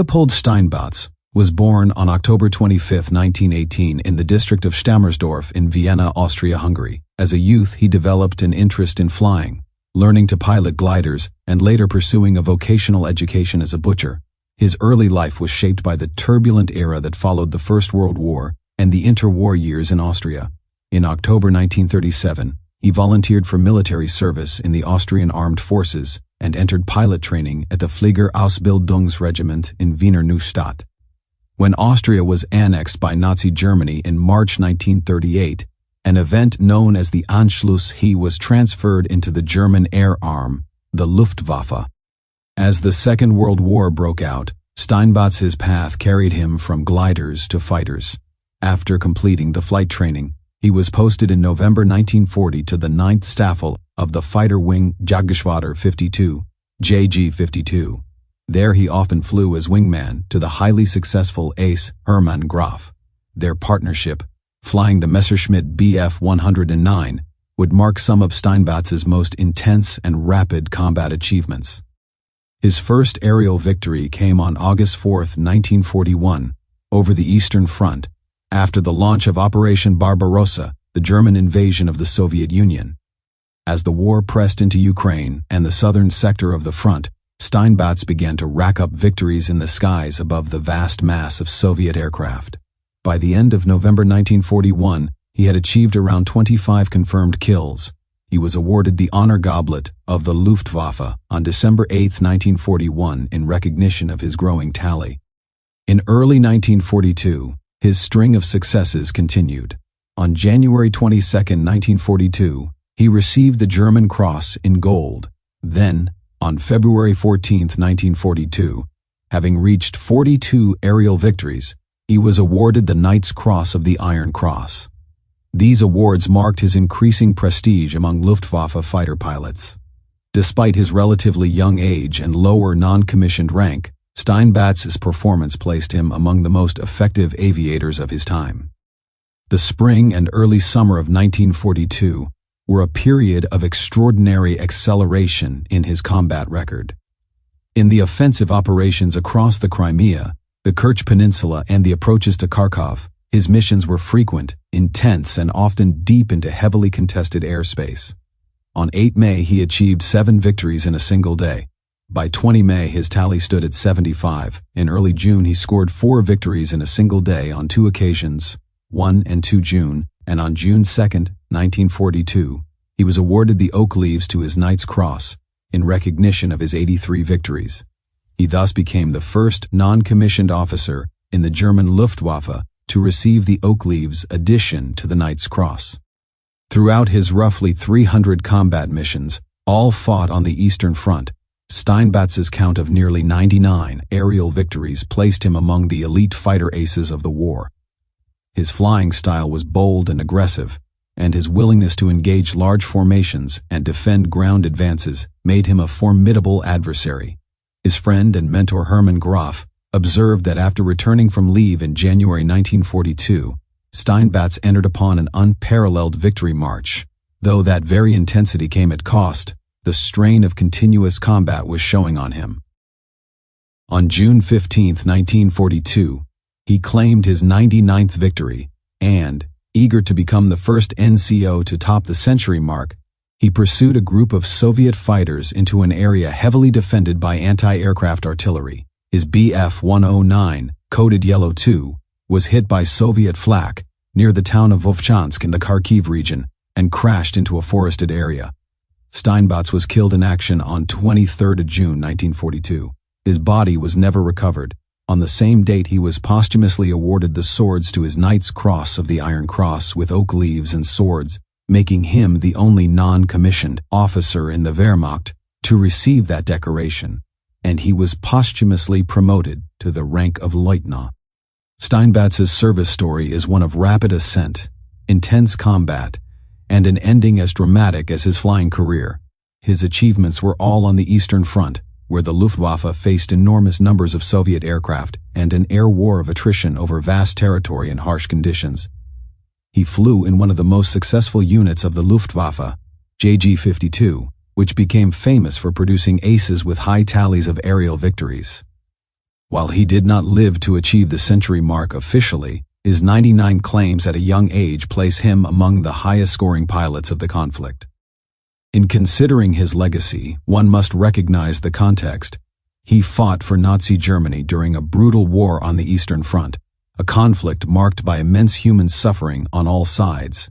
Leopold Steinbatz was born on October 25, 1918 in the district of Stammersdorf in Vienna, Austria-Hungary. As a youth, he developed an interest in flying, learning to pilot gliders, and later pursuing a vocational education as a butcher. His early life was shaped by the turbulent era that followed the First World War and the interwar years in Austria. In October 1937, he volunteered for military service in the Austrian Armed Forces and entered pilot training at the Flieger-Ausbildungsregiment in Wiener Neustadt. When Austria was annexed by Nazi Germany in March 1938, an event known as the Anschluss, he was transferred into the German air arm, the Luftwaffe. As the Second World War broke out, Steinbatz's path carried him from gliders to fighters. After completing the flight training, he was posted in November 1940 to the 9th Staffel of the fighter wing Jagdgeschwader 52, JG-52. There he often flew as wingman to the highly successful ace Hermann Graf. Their partnership, flying the Messerschmitt Bf 109, would mark some of Steinbatz's most intense and rapid combat achievements. His first aerial victory came on August 4, 1941, over the Eastern Front, after the launch of Operation Barbarossa, the German invasion of the Soviet Union. As the war pressed into Ukraine and the southern sector of the front, Steinbatz began to rack up victories in the skies above the vast mass of Soviet aircraft. By the end of November 1941, he had achieved around 25 confirmed kills. He was awarded the Honor Goblet of the Luftwaffe on December 8, 1941, in recognition of his growing tally. In early 1942, his string of successes continued. On January 22, 1942, he received the German Cross in gold. Then, on February 14, 1942, having reached 42 aerial victories, he was awarded the Knight's Cross of the Iron Cross. These awards marked his increasing prestige among Luftwaffe fighter pilots. Despite his relatively young age and lower non-commissioned rank, Steinbatz's performance placed him among the most effective aviators of his time. The spring and early summer of 1942 were a period of extraordinary acceleration in his combat record. In the offensive operations across the Crimea, the Kerch Peninsula, and the approaches to Kharkov, his missions were frequent, intense, and often deep into heavily contested airspace. On 8 May, he achieved 7 victories in a single day. By 20 May, his tally stood at 75. In early June, he scored 4 victories in a single day on 2 occasions, 1 and 2 June, and on June 2, 1942, he was awarded the Oak Leaves to his Knight's Cross in recognition of his 83 victories. He thus became the first non-commissioned officer in the German Luftwaffe to receive the Oak Leaves addition to the Knight's Cross. Throughout his roughly 300 combat missions, all fought on the Eastern Front, Steinbatz's count of nearly 99 aerial victories placed him among the elite fighter aces of the war. His flying style was bold and aggressive, and his willingness to engage large formations and defend ground advances made him a formidable adversary. His friend and mentor Hermann Graf observed that after returning from leave in January 1942, Steinbatz entered upon an unparalleled victory march. Though that very intensity came at cost, the strain of continuous combat was showing on him. On June 15, 1942, he claimed his 99th victory, and, eager to become the first NCO to top the century mark, he pursued a group of Soviet fighters into an area heavily defended by anti-aircraft artillery. His Bf 109, coded Yellow 2, was hit by Soviet flak near the town of Vovchansk in the Kharkiv region and crashed into a forested area. Steinbatz was killed in action on 23 June 1942. His body was never recovered. On the same date, he was posthumously awarded the swords to his Knight's Cross of the Iron Cross with oak leaves and swords, making him the only non-commissioned officer in the Wehrmacht to receive that decoration, and he was posthumously promoted to the rank of Leutnant. Steinbatz's service story is one of rapid ascent, intense combat, and an ending as dramatic as his flying career. His achievements were all on the Eastern Front, where the Luftwaffe faced enormous numbers of Soviet aircraft and an air war of attrition over vast territory and harsh conditions. He flew in one of the most successful units of the Luftwaffe, JG-52, which became famous for producing aces with high tallies of aerial victories. While he did not live to achieve the century mark officially, his 99 claims at a young age place him among the highest-scoring pilots of the conflict. In considering his legacy, one must recognize the context. He fought for Nazi Germany during a brutal war on the Eastern Front, a conflict marked by immense human suffering on all sides.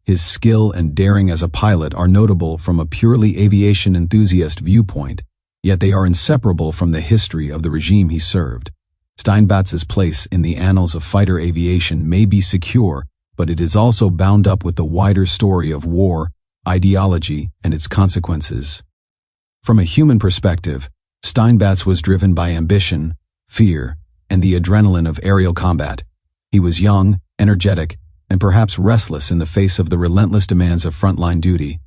His skill and daring as a pilot are notable from a purely aviation enthusiast viewpoint, yet they are inseparable from the history of the regime he served. Steinbatz's place in the annals of fighter aviation may be secure, but it is also bound up with the wider story of war, ideology, and its consequences. From a human perspective, Steinbatz was driven by ambition, fear, and the adrenaline of aerial combat. He was young, energetic, and perhaps restless in the face of the relentless demands of frontline duty.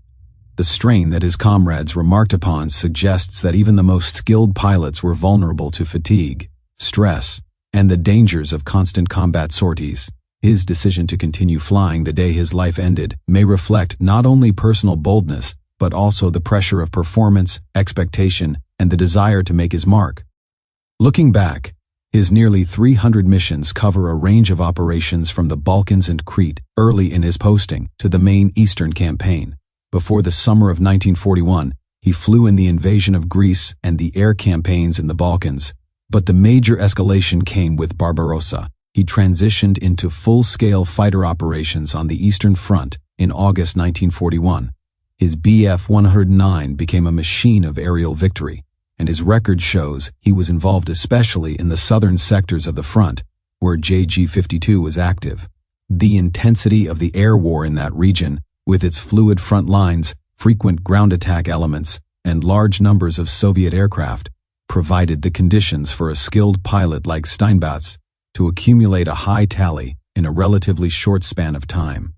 The strain that his comrades remarked upon suggests that even the most skilled pilots were vulnerable to fatigue, stress, and the dangers of constant combat sorties. His decision to continue flying the day his life ended may reflect not only personal boldness, but also the pressure of performance, expectation, and the desire to make his mark. Looking back, his nearly 300 missions cover a range of operations from the Balkans and Crete early in his posting to the main Eastern campaign. Before the summer of 1941, he flew in the invasion of Greece and the air campaigns in the Balkans, but the major escalation came with Barbarossa. He transitioned into full-scale fighter operations on the Eastern Front in August 1941. His Bf-109 became a machine of aerial victory, and his record shows he was involved especially in the southern sectors of the front, where JG-52 was active. The intensity of the air war in that region, with its fluid front lines, frequent ground attack elements, and large numbers of Soviet aircraft, provided the conditions for a skilled pilot like Steinbatz to accumulate a high tally in a relatively short span of time.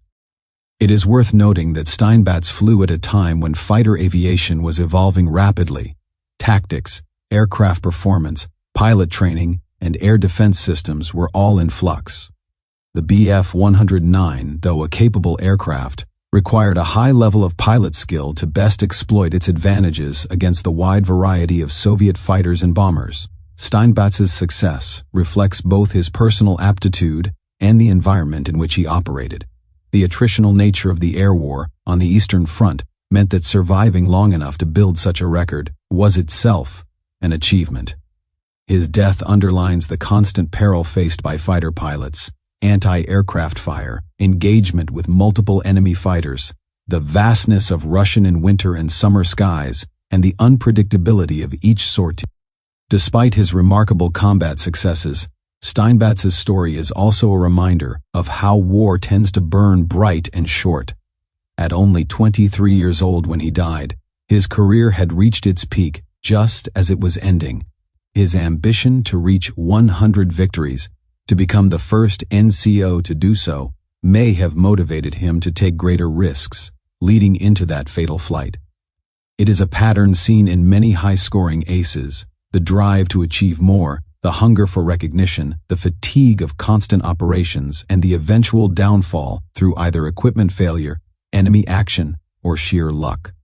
It is worth noting that Steinbatz flew at a time when fighter aviation was evolving rapidly. Tactics, aircraft performance, pilot training, and air defense systems were all in flux. The Bf-109, though a capable aircraft, required a high level of pilot skill to best exploit its advantages against the wide variety of Soviet fighters and bombers. Steinbatz's success reflects both his personal aptitude and the environment in which he operated. The attritional nature of the air war on the Eastern Front meant that surviving long enough to build such a record was itself an achievement. His death underlines the constant peril faced by fighter pilots, anti-aircraft fire, engagement with multiple enemy fighters, the vastness of Russian and winter and summer skies, and the unpredictability of each sortie. Despite his remarkable combat successes, Steinbatz's story is also a reminder of how war tends to burn bright and short. At only 23 years old when he died, his career had reached its peak just as it was ending. His ambition to reach 100 victories, to become the first NCO to do so, may have motivated him to take greater risks, leading into that fatal flight. It is a pattern seen in many high-scoring aces: the drive to achieve more, the hunger for recognition, the fatigue of constant operations, and the eventual downfall through either equipment failure, enemy action, or sheer luck.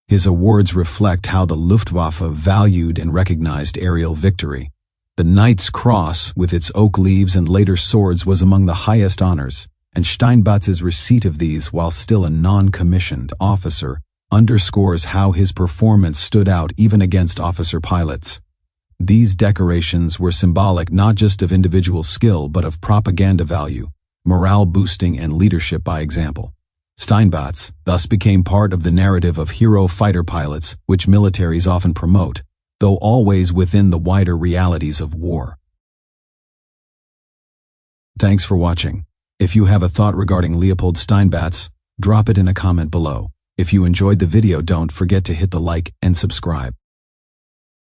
His awards reflect how the Luftwaffe valued and recognized aerial victory. The Knight's Cross, with its oak leaves and later swords, was among the highest honors, and Steinbatz's receipt of these while still a non-commissioned officer underscores how his performance stood out even against officer pilots. These decorations were symbolic not just of individual skill but of propaganda value, morale boosting, and leadership by example. Steinbatz thus became part of the narrative of hero fighter pilots, which militaries often promote, though always within the wider realities of war. Thanks for watching. If you have a thought regarding Leopold Steinbatz, drop it in a comment below. If you enjoyed the video, don't forget to hit the like and subscribe.